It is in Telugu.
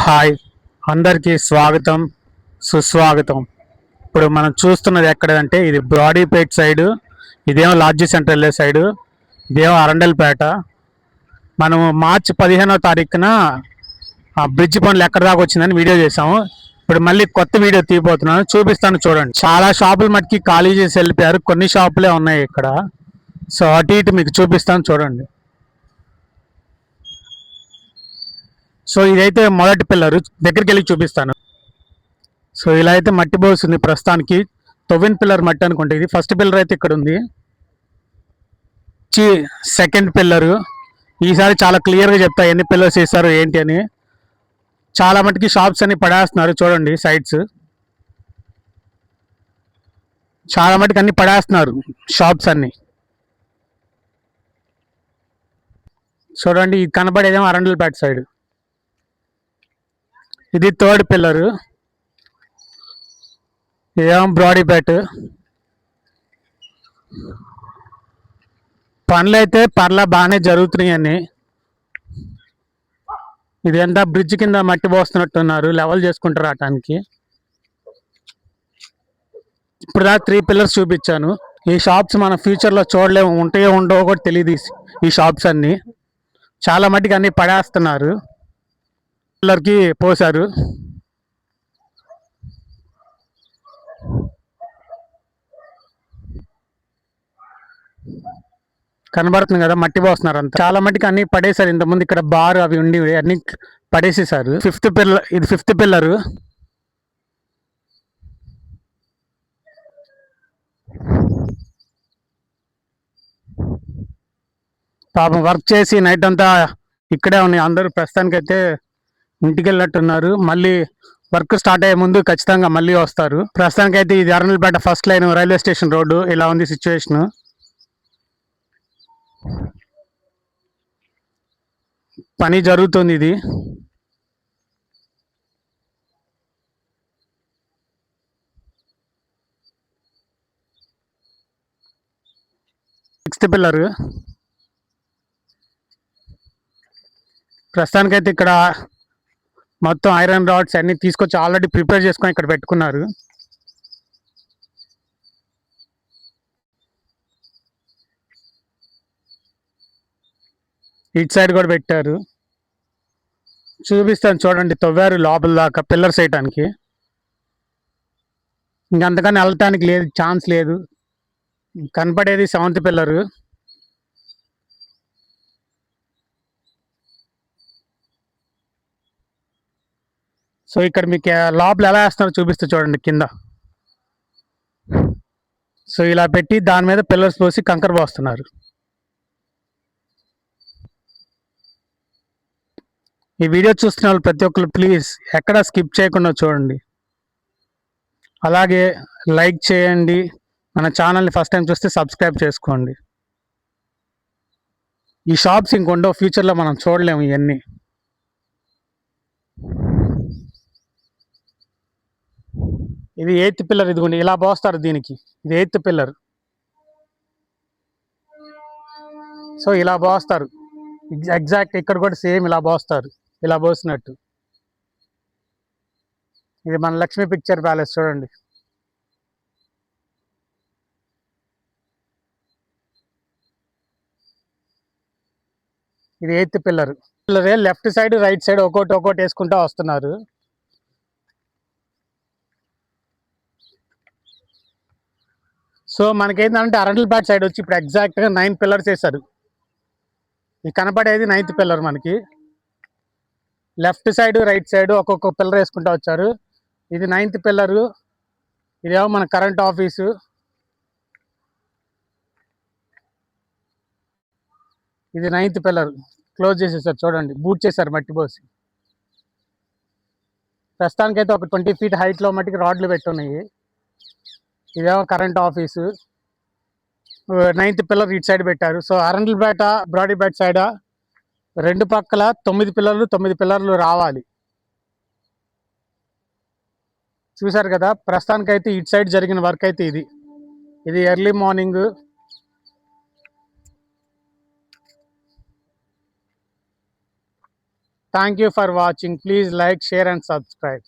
హాయ్, అందరికీ స్వాగతం, సుస్వాగతం. ఇప్పుడు మనం చూస్తున్నది ఎక్కడంటే ఇది బ్రాడీపేట్ సైడు, ఇదేమో లాడ్జీ సెంటర్ వెళ్ళే సైడు, ఇదేమో అరండల్పేట. మనము మార్చి 15వ తారీఖున ఆ బ్రిడ్జ్ పనులు ఎక్కడ దాకా వచ్చిందని వీడియో చేసాము. ఇప్పుడు మళ్ళీ కొత్త వీడియో తీయబోతున్నాను, చూపిస్తాను చూడండి. చాలా షాపులు మట్టుకి ఖాళీ చేసి వెళ్ళిపోయారు, కొన్ని షాపులే ఉన్నాయి ఇక్కడ. సో అటు ఇటు మీకు చూపిస్తాను చూడండి. సో ఇదైతే మొదటి పిల్లరు, దగ్గరికి వెళ్ళి చూపిస్తాను. సో ఇలా అయితే మట్టి పోస్తుంది ప్రస్తుతానికి. తొవ్విన పిల్లర్ మట్టి అనుకుంటే ఇది ఫస్ట్ పిల్లర్ అయితే ఇక్కడ ఉంది. సెకండ్ పిల్లరు ఈసారి చాలా క్లియర్గా చెప్తా ఎన్ని పిల్లర్స్ వేస్తారు ఏంటి అని. చాలా మటుకి షాప్స్ అన్ని పడేస్తున్నారు చూడండి, సైడ్స్ చాలా మటుకు అన్ని పడేస్తున్నారు షాప్స్ అన్ని. చూడండి, ఇది కనబడేదేమో అరండల్పేట సైడ్. ఇది థర్డ్ పిల్లరు, ఇదేమో బ్రాడీపేట. పనులు అయితే పర్లా బాగానే జరుగుతున్నాయని. ఇదంతా బ్రిడ్జ్ కింద మట్టి పోస్తున్నట్టున్నారు, లెవెల్ చేసుకుంటారు రావటానికి. ఇప్పుడు దాకా 3 పిల్లర్స్ చూపించాను. ఈ షాప్స్ మన ఫ్యూచర్లో చూడలేము, ఉంటాయో ఉండవో కూడా తెలియదు. ఈ షాప్స్ అన్నీ చాలా మట్టికి అన్నీ పడేస్తున్నారు. పిల్లర్కి పోసారు. కనబడుతుంది కదా, మట్టి పోస్తున్నారు అంతా. చాలా మట్టికి అన్ని పడేసారు. ఇంతకుముందు ఇక్కడ బార్ అవి ఉండి అన్ని పడేసేసారు. ఫిఫ్త్ పిల్లర్, ఇది ఫిఫ్త్ పిల్లరు. పాపం వర్క్ చేసి నైట్ అంతా ఇక్కడే ఉన్నాయి అందరూ. ప్రస్తుతానికైతే ఇంటికి వెళ్ళినట్టున్నారు. మళ్ళీ వర్క్ స్టార్ట్ అయ్యే ముందు ఖచ్చితంగా మళ్ళీ వస్తారు. ప్రస్తుతానికైతే ఇది Arundelpet first line railway station road. ఇలా ఉంది సిచ్యువేషన్. పని జరుగుతుంది. ఇది సిక్స్త్ పిల్లర్. ప్రస్తుతానికైతే ఇక్కడ మొత్తం ఐరన్ రాడ్స్ అన్ని తీసుకొచ్చి ఆల్రెడీ ప్రిపేర్ చేసుకొని ఇక్కడ పెట్టుకున్నారు. ఇటు సైడ్ కూడా పెట్టారు, చూపిస్తాను చూడండి. తవ్వారు లోపల దాకా పిల్లర్స్ వేయటానికి. ఇంకంతకన్నా వెళ్ళటానికి లేదు, ఛాన్స్ లేదు. కనపడేది 7th పిల్లరు. సో ఇక్కడ మీకు లోపల ఎలా వేస్తున్నారో చూపిస్తే చూడండి కింద. సో ఇలా పెట్టి దాని మీద పిల్లర్స్ పోసి కంకర పోస్తున్నారు. ఈ వీడియో చూస్తున్న వాళ్ళు ప్రతి ఒక్కరు ప్లీజ్ ఎక్కడ స్కిప్ చేయకుండా చూడండి. అలాగే లైక్ చేయండి. మన ఛానల్ని ఫస్ట్ టైం చూస్తే సబ్స్క్రైబ్ చేసుకోండి. ఈ షాప్స్ ఇంకొండో ఫ్యూచర్లో మనం చూడలేము ఇవన్నీ. ఇది 8th పిల్లర్. ఇదిగోండి ఇలా పోస్తారు దీనికి. ఇది 8th పిల్లర్. సో ఇలా పోస్తారు ఎగ్జాక్ట్. ఇక్కడ కూడా సేమ్ ఇలా పోస్తారు, ఇలా పోసినట్టు. ఇది మన లక్ష్మీ పిక్చర్ ప్యాలెస్ చూడండి. ఇది 8th పిల్లర్. పిల్లరే లెఫ్ట్ సైడ్ రైట్ సైడ్ ఒక్కోటి వేసుకుంటూ వస్తున్నారు. సో మనకేంటంటే అరండల్పేట సైడ్ వచ్చి ఇప్పుడు ఎగ్జాక్ట్గా 9 పిల్లర్స్ వేశారు. ఇది కనపడేది 9th పిల్లర్. మనకి లెఫ్ట్ సైడ్ రైట్ సైడ్ ఒక్కొక్క పిల్లర్ వేసుకుంటూ వచ్చారు. ఇది 9th పిల్లరు. ఇదేమో మన కరెంట్ ఆఫీసు. ఇది 9th పిల్లర్. క్లోజ్ చేసేసారు చూడండి, బూట్ చేశారు మట్టి పోసి. ప్రస్తుతానికైతే ఒక 20 feet హైట్లో మట్టికి రాడ్లు పెట్టున్నాయి. ఇదేమో కరెంట్ ఆఫీసు. 9th పిల్లర్ ఇటు సైడ్ పెట్టారు. సో అరండల్పేట బ్రాడీపేట సైడ్ రెండు పక్కల 9 పిల్లర్లు రావాలి. చూసారు కదా, ప్రస్తుతానికైతే ఇటు సైడ్ జరిగిన వర్క్ అయితే ఇది early morning. Thank you for watching. Please like, share and subscribe.